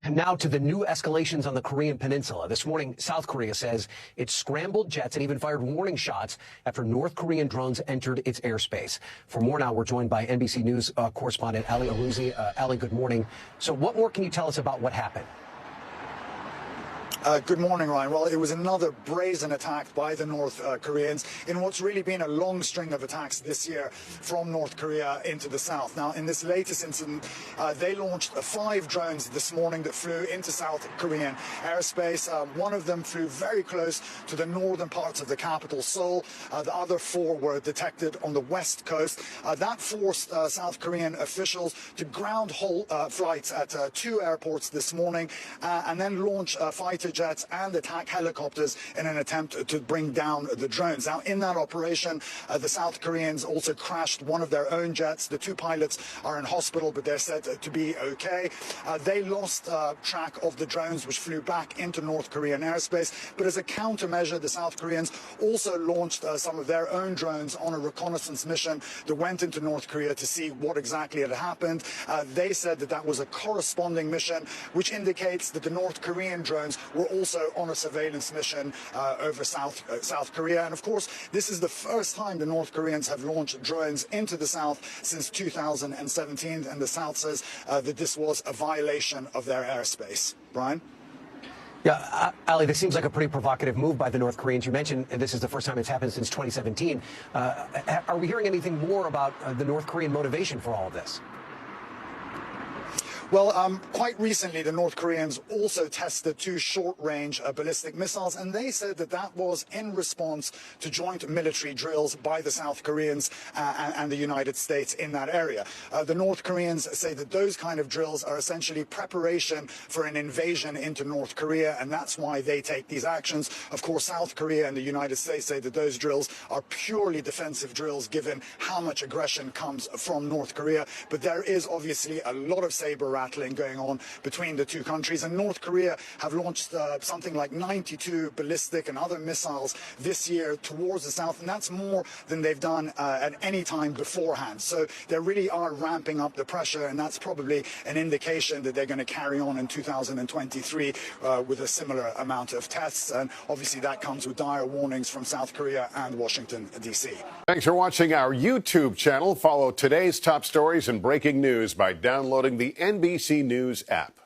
And now to the new escalations on the Korean Peninsula. This morning, South Korea says it scrambled jets and even fired warning shots after North Korean drones entered its airspace. For more now, we're joined by NBC News correspondent Ali Arouzi. Ali, good morning. So what more can you tell us about what happened? Good morning, Ryan. Well, it was another brazen attack by the North Koreans in what's really been a long string of attacks this year from North Korea into the south. Now, in this latest incident, they launched 5 drones this morning that flew into South Korean airspace. One of them flew very close to the northern parts of the capital, Seoul. The other 4 were detected on the west coast. That forced South Korean officials to ground flights at 2 airports this morning and then launch fighter jets and attack helicopters in an attempt to bring down the drones. Now, in that operation, the South Koreans also crashed one of their own jets. The 2 pilots are in hospital, but they're said to be okay. They lost track of the drones, which flew back into North Korean airspace. But as a countermeasure, the South Koreans also launched some of their own drones on a reconnaissance mission that went into North Korea to see what exactly had happened. They said that that was a corresponding mission, which indicates that the North Korean drones were also on a surveillance mission over South Korea. And of course, this is the first time the North Koreans have launched drones into the south since 2017, and the South says that this was a violation of their airspace. Brian? Yeah, Ali, this seems like a pretty provocative move by the North Koreans. You mentioned this is the first time it's happened since 2017. Are we hearing anything more about the North Korean motivation for all of this? Well, quite recently, the North Koreans also tested 2 short-range ballistic missiles, and they said that that was in response to joint military drills by the South Koreans and the United States in that area. The North Koreans say that those kind of drills are essentially preparation for an invasion into North Korea, and that's why they take these actions. Of course, South Korea and the United States say that those drills are purely defensive drills, given how much aggression comes from North Korea. But there is obviously a lot of saber rattling going on between the 2 countries, and North Korea have launched something like 92 ballistic and other missiles this year towards the south, and that's more than they've done at any time beforehand. So they really are ramping up the pressure, and that's probably an indication that they're going to carry on in 2023 with a similar amount of tests, and obviously that comes with dire warnings from South Korea and Washington, D.C. Thanks for watching our YouTube channel. Follow today's top stories and breaking news by downloading the NBC News app.